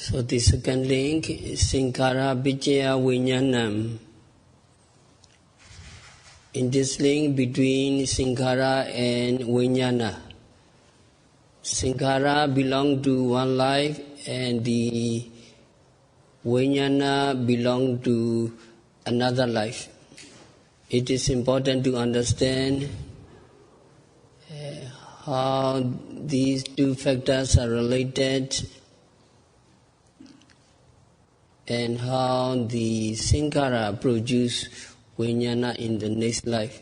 So the second link is Sankhara Vicaya Vijnanam. In this link between Sankhara and Vijnana, Sankhara belong to one life and the Vijnana belong to another life. It is important to understand how these two factors are related and how the Sankhara produce Vijnana in the next life.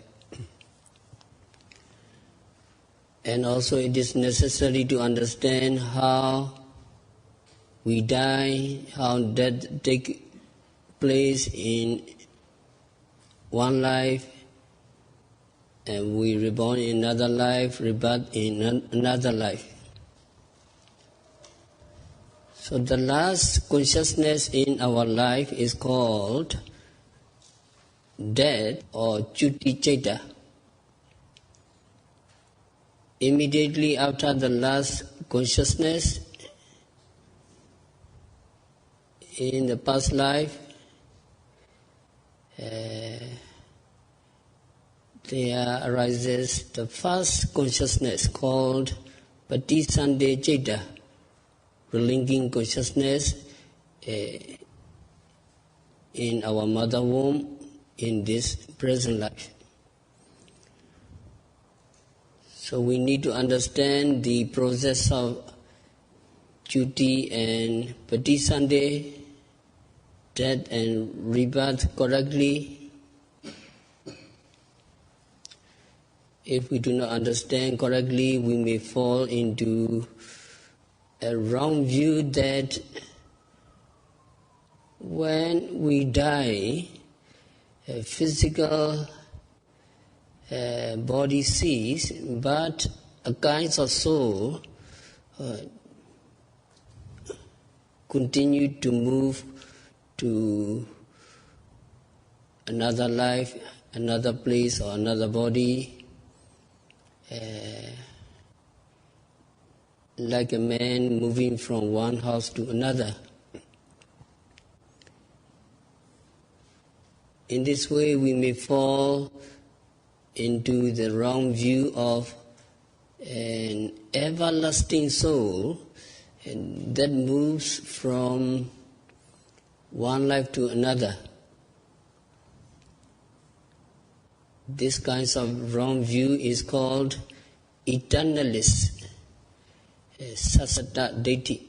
And also it is necessary to understand how we die, how death takes place in one life, and we reborn in another life, rebirth in another life. So the last consciousness in our life is called death or Chuti Chaita. Immediately after the last consciousness in the past life, there arises the first consciousness called Paticcasamuppāda Chaita, relinking consciousness in our mother womb in this present life. So we need to understand the process of Chuti and Paticcasamuppāda, death and rebirth correctly. If we do not understand correctly, we may fall into a wrong view that when we die, a physical body ceases, but a kind of soul continue to move to another life, another place or another body, like a man moving from one house to another. In this way, we may fall into the wrong view of an everlasting soul that moves from one life to another. This kind of wrong view is called eternalist, Sasata deity.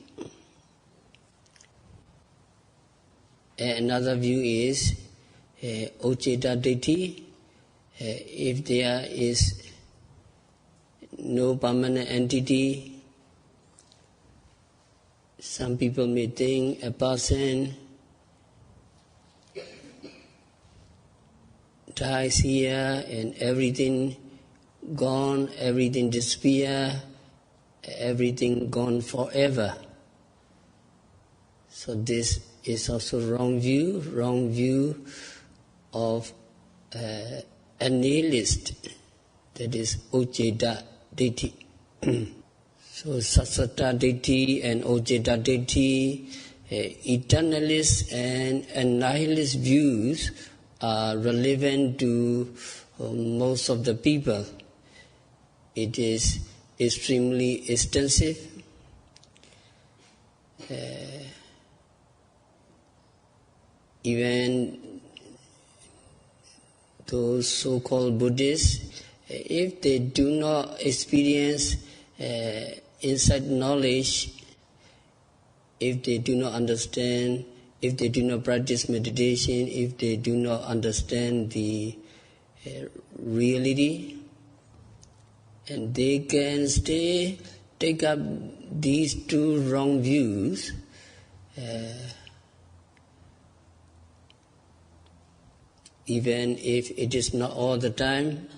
Another view is Ocheta deity. If there is no permanent entity, some people may think a person dies here and everything gone, everything disappear, everything gone forever. So this is also wrong view of a nihilist, that is Ocheta deity. So Sasata deity and Ocheta deity, eternalist and nihilist views are relevant to most of the people. It is extremely extensive. Even those so-called Buddhists, if they do not experience insight knowledge, if they do not understand, if they do not practice meditation, if they do not understand the reality, and they can take up these two wrong views, even if it is not all the time,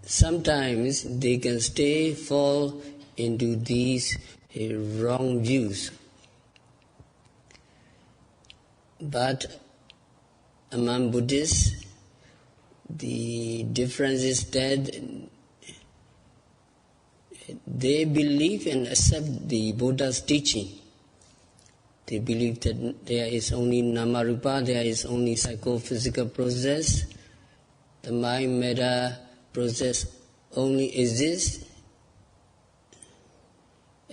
sometimes they can fall into these wrong views. But among Buddhists, the difference is that they believe and accept the Buddha's teaching. They believe that there is only Namarupa, there is only psychophysical process. The mind matter process only exists,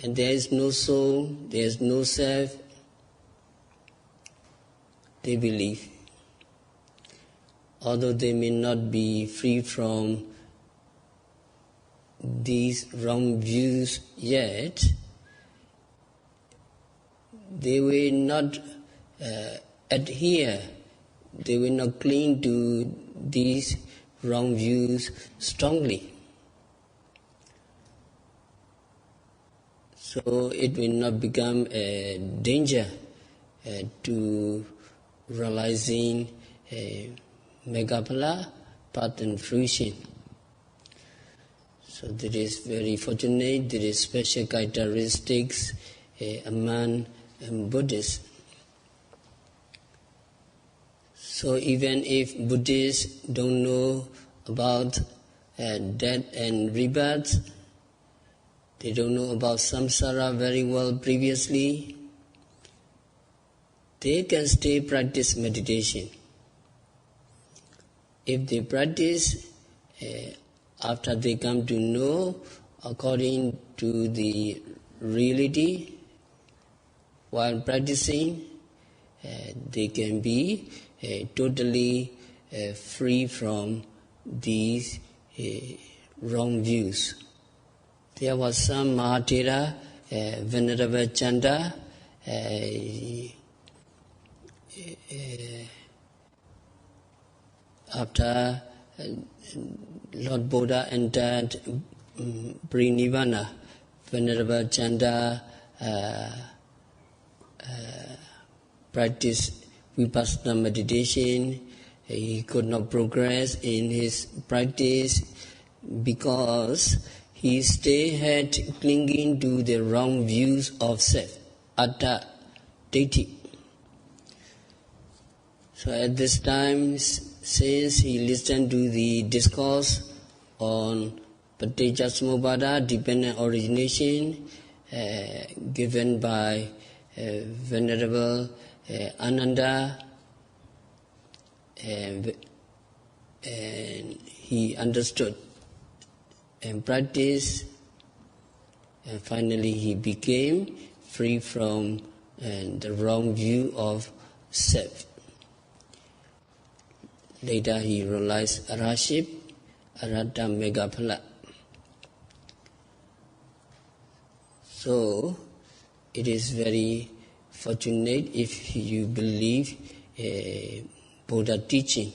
and there is no soul, there is no self. They believe. Although they may not be free from these wrong views yet, they will not adhere, they will not cling to these wrong views strongly. So it will not become a danger to realizing Megaphala, path and fruition. So that is very fortunate, there is special characteristics among Buddhists. So even if Buddhists don't know about death and rebirth, they don't know about samsara very well previously, they can still practice meditation. If they practice, after they come to know according to the reality, while practicing, they can be totally free from these wrong views. There was some Mahathera, Venerable Chanda, after Lord Buddha entered pre-Nirvana, Venerable Chanda practiced Vipassana meditation. He could not progress in his practice because he still had clinging to the wrong views of self, atta, deity. So at this time, since he listened to the discourse on Paticcasamuppāda, dependent origination, given by Venerable Ananda, and he understood and practiced, and finally he became free from the wrong view of self. Later he realized Arahaship, Arahata Megaphala. So it is very fortunate if you believe Buddha teaching.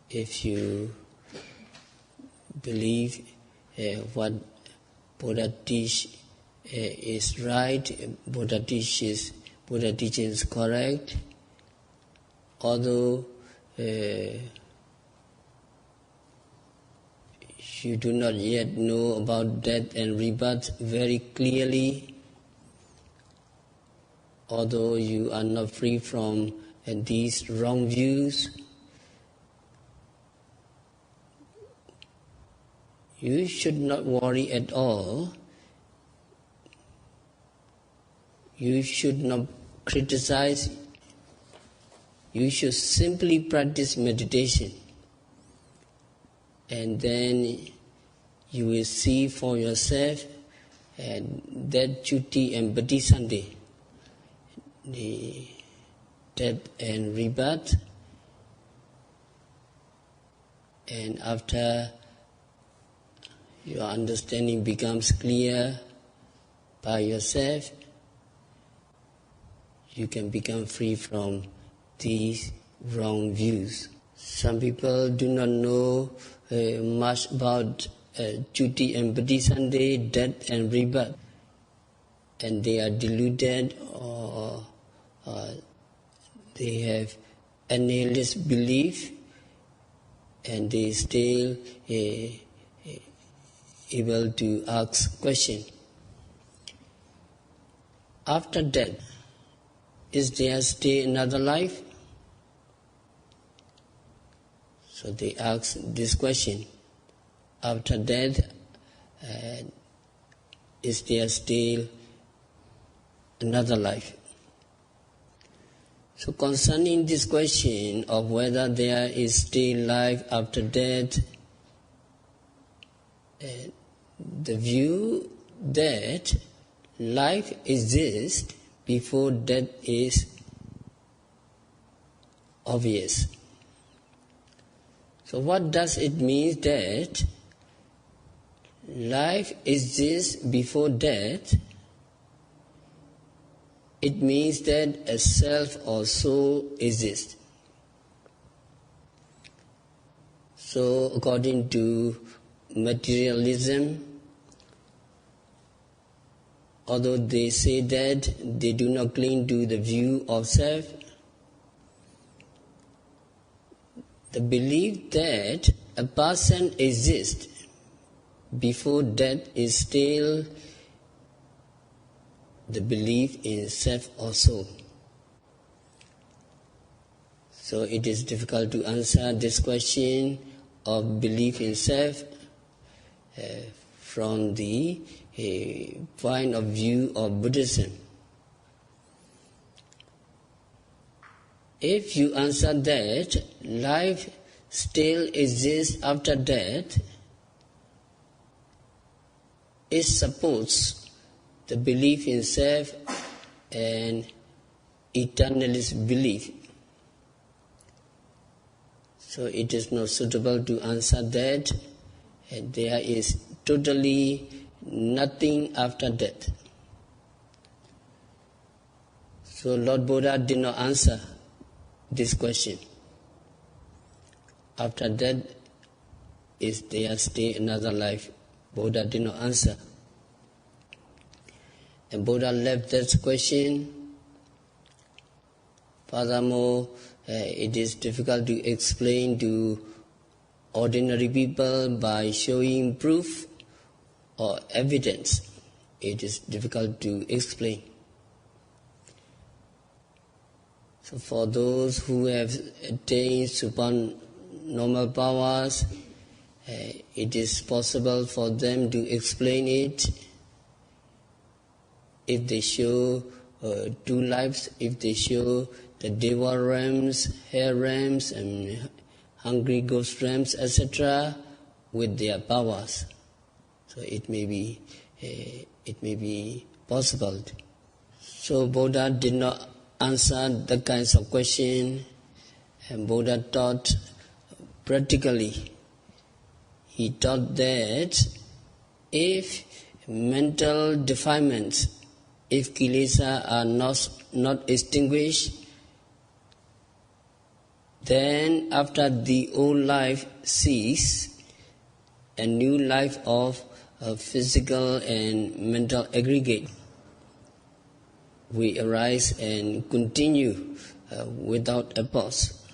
If you believe what Buddha teach is right, Buddha teaching is correct, although you do not yet know about death and rebirth very clearly, although you are not free from these wrong views, you should not worry at all. You should not criticize. You should simply practice meditation. And then you will see for yourself that Chuti and Bodhisattva, the death and rebirth. And after your understanding becomes clear by yourself, you can become free from these wrong views. Some people do not know much about Chuti and Bodhisattva, death and rebirth, and they are deluded or they have a nihilist belief, and they still able to ask question. After death, is there still another life? So they ask this question. After death, is there still another life. So concerning this question of whether there is still life after death, the view that life exists before death is obvious. So what does it mean that life exists before death? It means that a self or soul exists. So according to materialism, although they say that they do not cling to the view of self, the belief that a person exists before death is still the belief in self or soul. So it is difficult to answer this question of belief in self from the point of view of Buddhism. If you answer that life still exists after death, it supports the belief in self and eternalist belief. So it is not suitable to answer that there is totally nothing after death. So Lord Buddha did not answer this question. After death, is there still another life? Buddha did not answer. And Buddha left that question. Furthermore, it is difficult to explain to ordinary people by showing proof or evidence. It is difficult to explain. So for those who have attained supernormal powers, it is possible for them to explain it. If they show two lives, if they show the Deva realms, hell realms, and hungry ghost realms, etc., with their powers, so it may be possible. So Buddha did not answer the kinds of question, and Buddha taught practically. He taught that if mental defilements, if kilesa are not extinguished, then after the old life cease, a new life of physical and mental aggregate will arise and continue without a pause.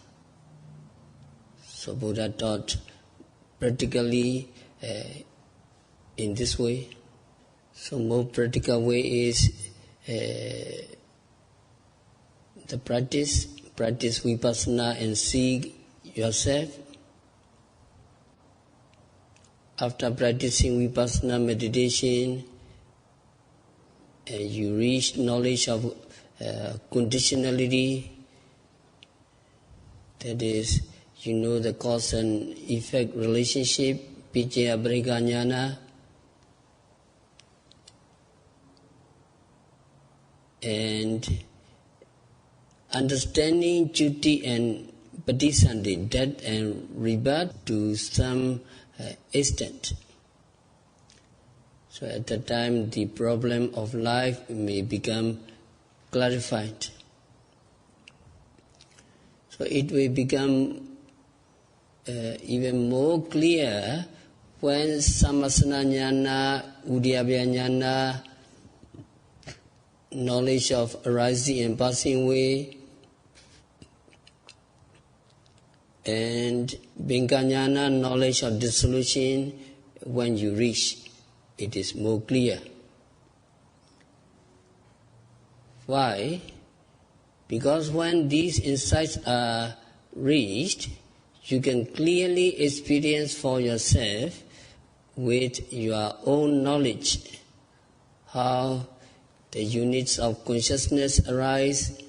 So Buddha taught practically in this way. So more practical way is the practice vipassana and see yourself. After practicing vipassana meditation, you reach knowledge of conditionality, that is, you know the cause and effect relationship, Picaya Brega Jnana, and understanding Chuti and Paticcasamuppāda, death and rebirth to some extent. So at that time the problem of life may become clarified. So it will become even more clear when Sammasana Jnana, Udyabhya Jnana, knowledge of arising and passing away, and Bhanga Jnana, knowledge of dissolution, when you reach, it is more clear. Why? Because when these insights are reached, you can clearly experience for yourself with your own knowledge how the units of consciousness arise,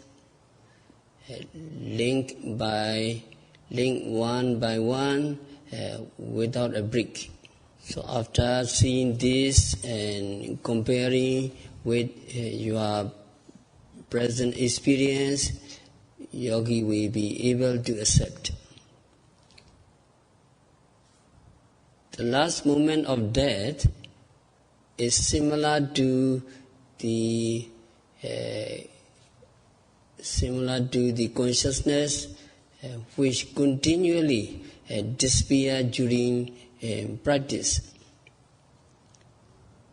link one by one without a break. So after seeing this and comparing with your present experience, yogi will be able to accept. The last moment of death is similar to the consciousness which continually disappear during practice.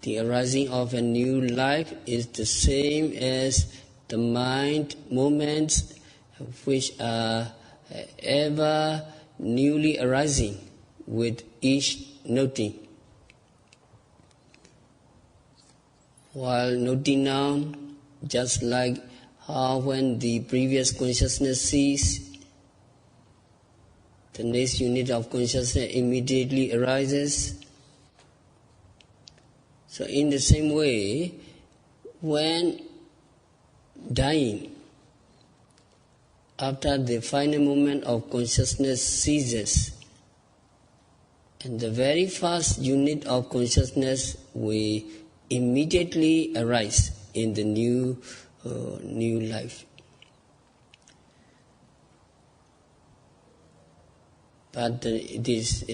The arising of a new life is the same as the mind moments which are ever newly arising with each noting. While noting now, just like how when the previous consciousness ceases, the next unit of consciousness immediately arises. So in the same way, when dying, after the final moment of consciousness ceases, and the very first unit of consciousness will immediately arise in the new life. But there is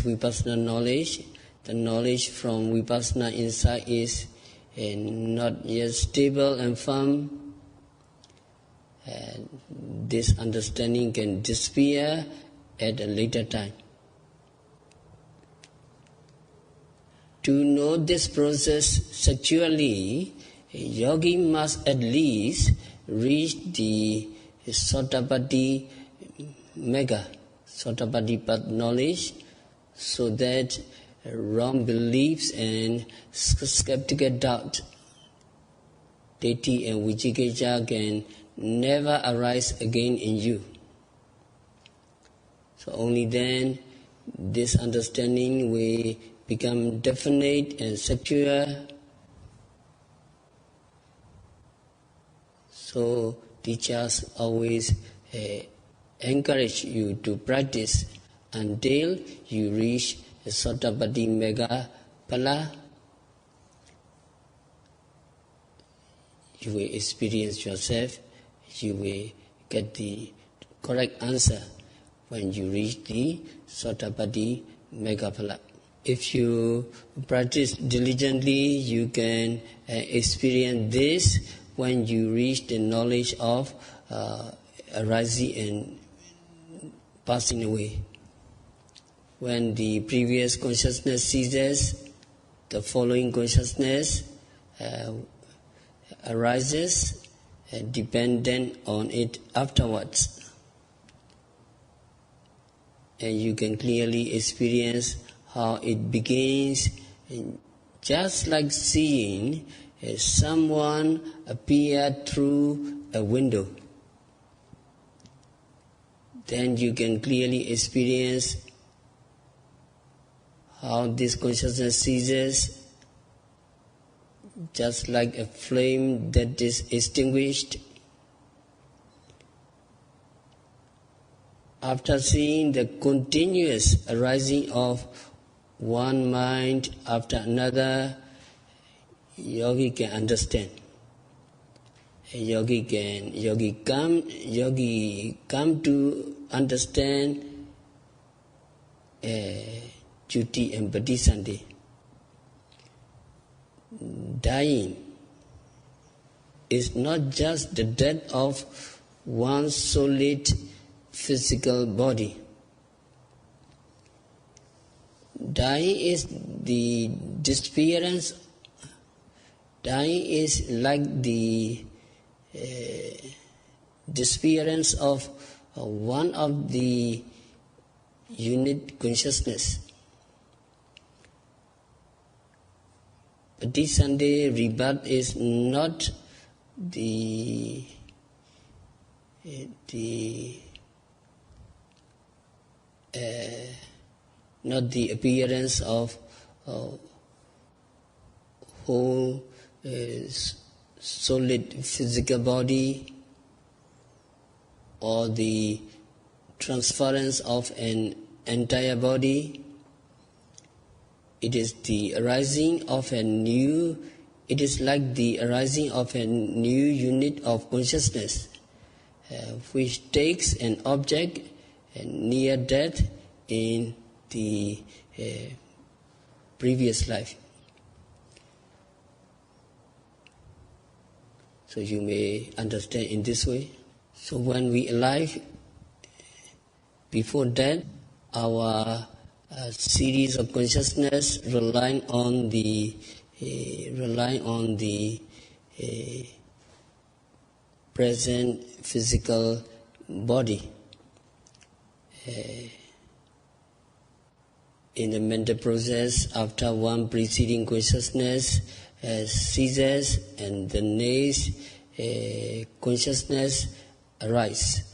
vipassana knowledge. The knowledge from vipassana insight is not yet stable and firm. This understanding can disappear at a later time. To know this process securely, a yogi must at least reach the Sotapaddi Mega, Sotapaddi path knowledge, so that wrong beliefs and skeptical doubt, Deti and Vicikiccha can never arise again in you. So only then this understanding will become definite and secure. So teachers always encourage you to practice until you reach the Sotapaddi Mega Phala. You will experience yourself, you will get the correct answer when you reach the Sotapaddi Mega Phala. If you practice diligently, you can experience this when you reach the knowledge of arising and passing away. When the previous consciousness ceases, the following consciousness arises, dependent on it afterwards. And you can clearly experience how it begins, just like seeing someone appear through a window. Then you can clearly experience how this consciousness ceases, just like a flame that is extinguished. After seeing the continuous arising of one mind after another, yogi can understand. Yogi come to understand Juti and Paticcasamuppāda. Dying is not just the death of one solid physical body. Dying is the disappearance. Dying is like the disappearance of one of the unit consciousness. Paticcasamuppāda rebirth is not the appearance of whole solid physical body or the transference of an entire body. It is the arising of a new, it is like the arising of a new unit of consciousness, which takes an object near death in the previous life. So you may understand in this way. So when we alive, before death, our series of consciousness relying on the present physical body. In the mental process, after one preceding consciousness ceases and the next consciousness arises.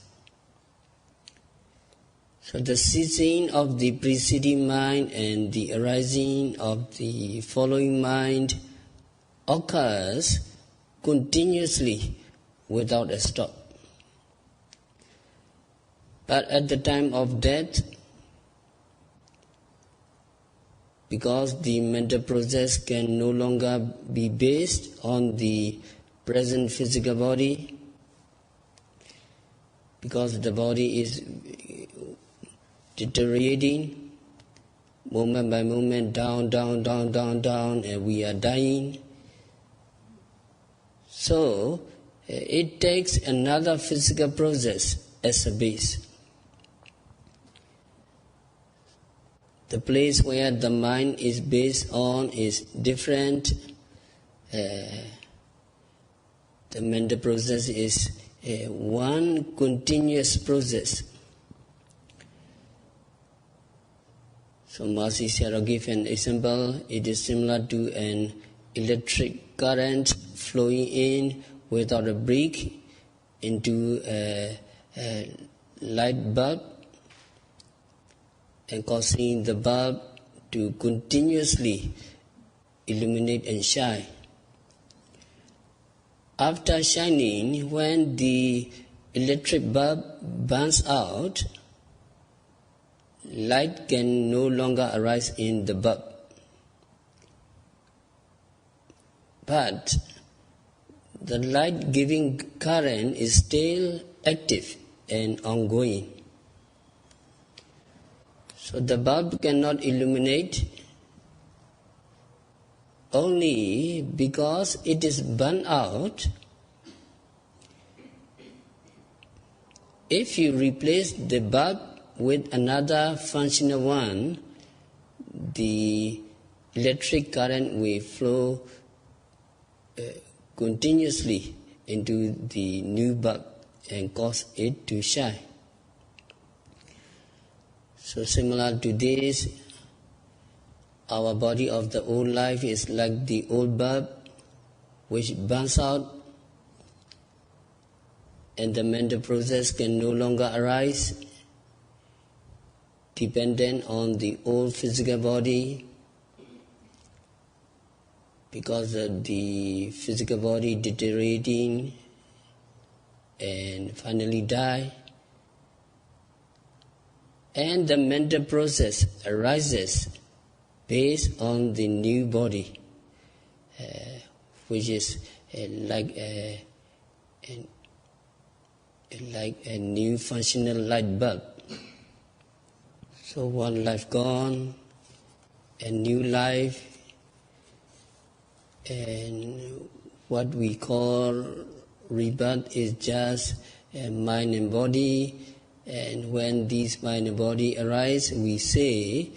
So the ceasing of the preceding mind and the arising of the following mind occurs continuously without a stop. But at the time of death, because the mental process can no longer be based on the present physical body, because the body is deteriorating, moment by moment, down, and we are dying. So, it takes another physical process as a base. The place where the mind is based on is different. The mental process is one continuous process. So Master Sayādaw gave an example. It is similar to an electric current flowing in without a break into a light bulb and causing the bulb to continuously illuminate and shine. After shining, when the electric bulb burns out, light can no longer arise in the bulb. But the light-giving current is still active and ongoing. So the bulb cannot illuminate only because it is burnt out. If you replace the bulb with another functional one, the electric current will flow continuously into the new bulb and cause it to shine. So similar to this, our body of the old life is like the old bulb which burns out and the mental process can no longer arise, dependent on the old physical body, because of the physical body deteriorating and finally die. And the mental process arises based on the new body, which is like a new functional light bulb. So one life gone, a new life, and what we call rebirth is just mind and body. And when these mind and body arise, we say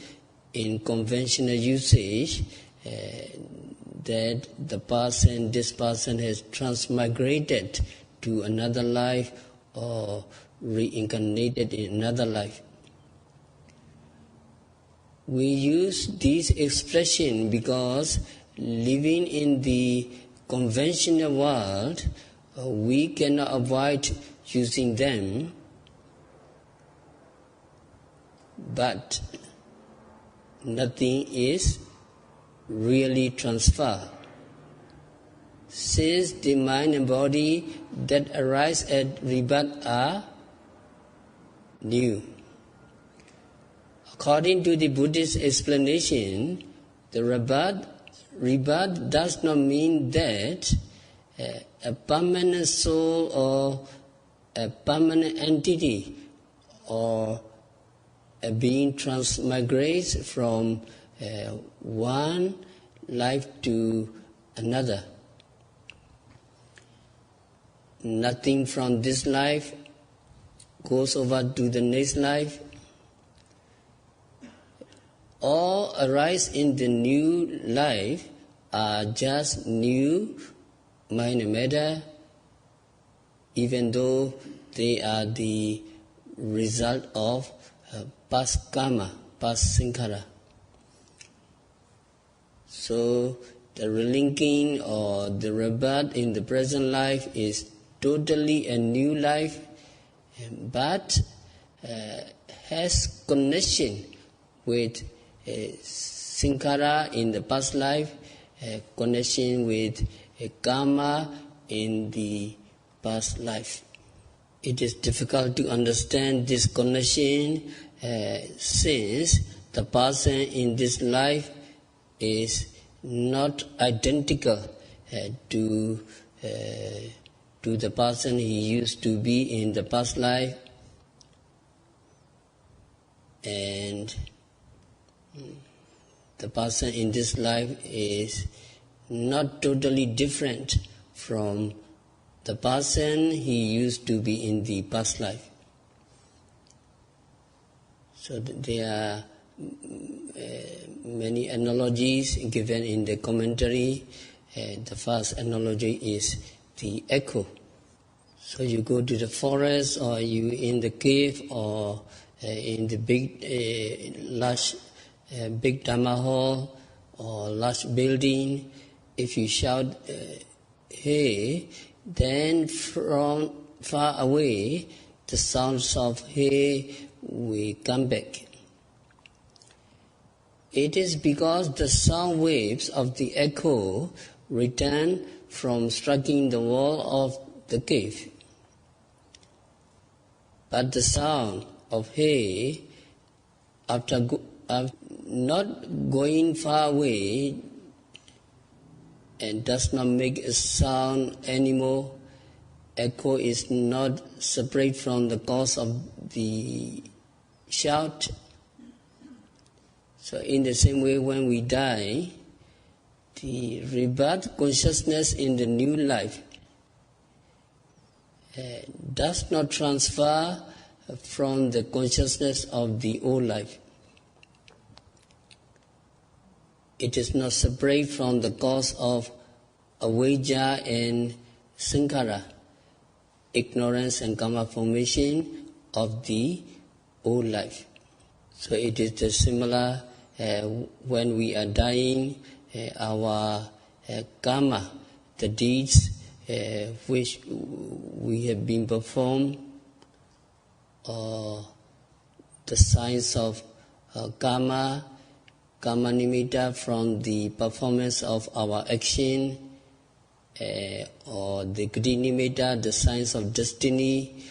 in conventional usage that this person has transmigrated to another life or reincarnated in another life. We use this expression because living in the conventional world, we cannot avoid using them, but nothing is really transferred. since the mind and body that arise at rebirth are new. According to the Buddhist explanation, the rebirth does not mean that a permanent soul or a permanent entity or a being transmigrates from one life to another. Nothing from this life goes over to the next life. All arise in the new life are just new mind and matter, even though they are the result of past karma, past sankhara. So the relinking or the rebirth in the present life is totally a new life, but has connection with sankhara in the past life, connection with karma in the past life. It is difficult to understand this connection since the person in this life is not identical to the person he used to be in the past life, and the person in this life is not totally different from the person he used to be in the past life. So there are many analogies given in the commentary. The first analogy is the echo. So you go to the forest, or you in the cave, or in the big, large, big Dhamma hall or large building. If you shout, "Hey," then from far away, the sounds of "Hey" will come back. It is because the sound waves of the echo return from striking the wall of the cave. But the sound of "Hey," after not going far away and does not make a sound anymore, echo is not separate from the cause of the shout. So in the same way, when we die, the rebirth consciousness in the new life does not transfer from the consciousness of the old life. It is not separate from the cause of avijja and sankhara, ignorance and karma formation of the old life. So it is the similar when we are dying, our karma, the deeds which we have been performed, or the signs of karma nimitta from the performance of our action, or the gati nimitta, the signs of destiny,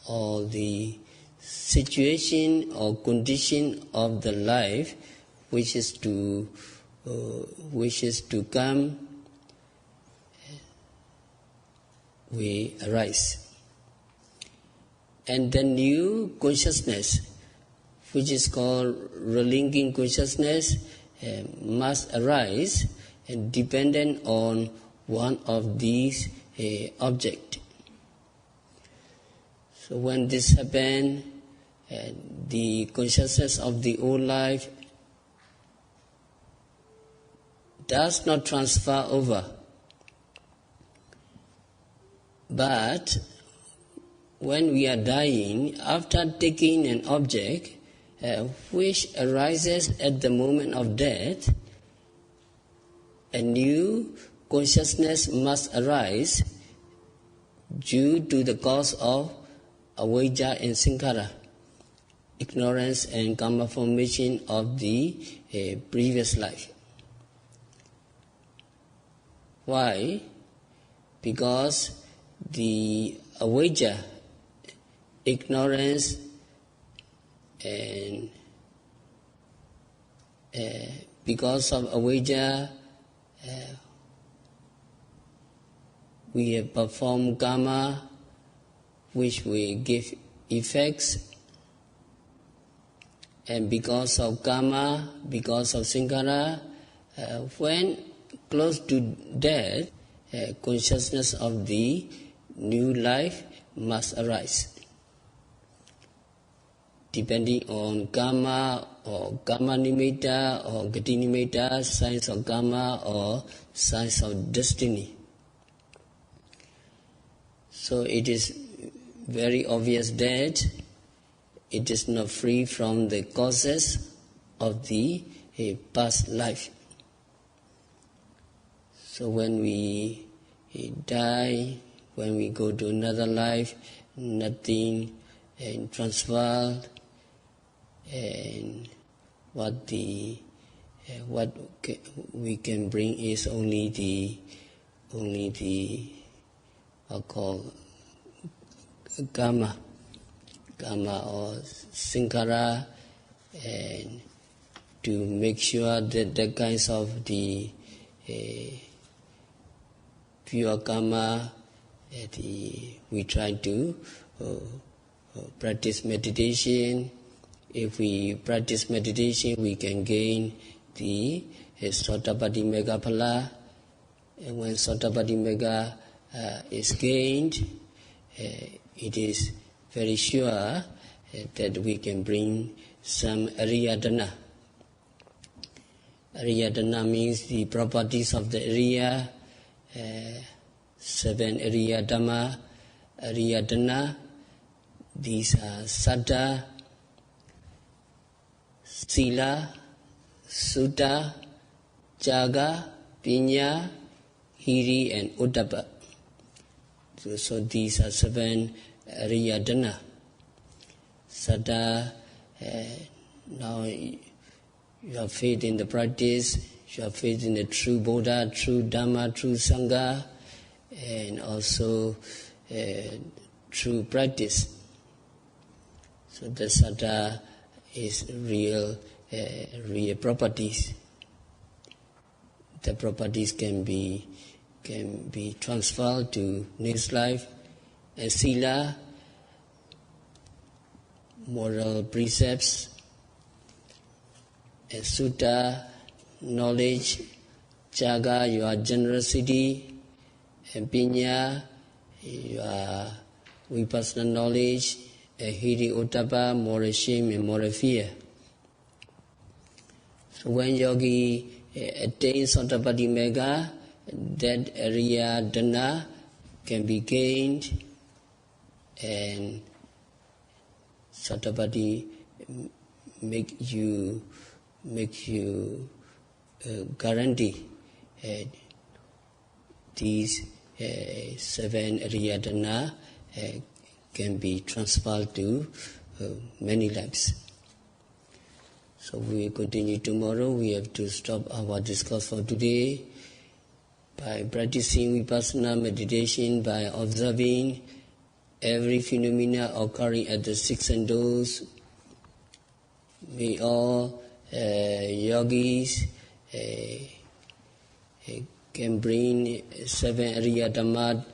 or the situation or condition of the life which is to come, we arise. And the new consciousness, which is called relinking consciousness, must arise and dependent on one of these objects. So when this happens, the consciousness of the old life does not transfer over, but when we are dying, after taking an object which arises at the moment of death, a new consciousness must arise due to the cause of avijja and sankhara, ignorance and karma formation of the previous life. Why? Because the avijja, ignorance, and because of avijja, we have performed karma, which will give effects, and because of karma, because of sankhara, when close to death, consciousness of the new life must arise. Depending on karma or karma nimitta or gati nimitta, signs of karma or signs of destiny. So it is very obvious that it is not free from the causes of the past life. So when we die, when we go to another life, nothing transferred, and what we can bring is only the what called karma or sankhara, and to make sure that the kinds of the pure karma, we try to practice meditation. If we practice meditation, we can gain the Sotapaddi Mega Phala. And when Sotapaddi Mega is gained, it is very sure that we can bring some Ariyadana. Ariyadana means the properties of the Ariya, 7 Ariya Dhamma, Ariyadana. These are Saddha, Sila, Sutta, Jaga, Pinya, Hiri, and Uddhapa. So these are 7 Ariyadana. Saddha, now you have faith in the practice, you have faith in the true Buddha, true Dhamma, true Sangha, and also true practice. So the Saddha is real properties. The properties can be transferred to next life. And Sila, moral precepts. And Sutta, knowledge. Jaga, your generosity. And Pinya, your vipassana knowledge. And Hiri Uddhapa, moral shame and moral fear. So when yogi attains Sotapaddi Mega, that Ariya Dana can be gained, and Sotapaddi make you guarantee these 7 Ariya Dana can be transferred to many lives. So we will continue tomorrow. We have to stop our discourse for today by practicing vipassana meditation, by observing every phenomena occurring at the 6 senses. May all yogis can bring 7 Ariya Dhamma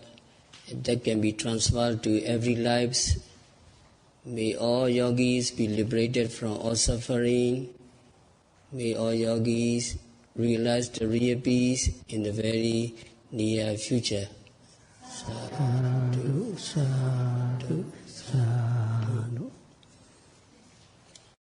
that can be transferred to every lives. May all yogis be liberated from all suffering. May all yogis realize the real peace in the very near future. Sadhu, sadhu.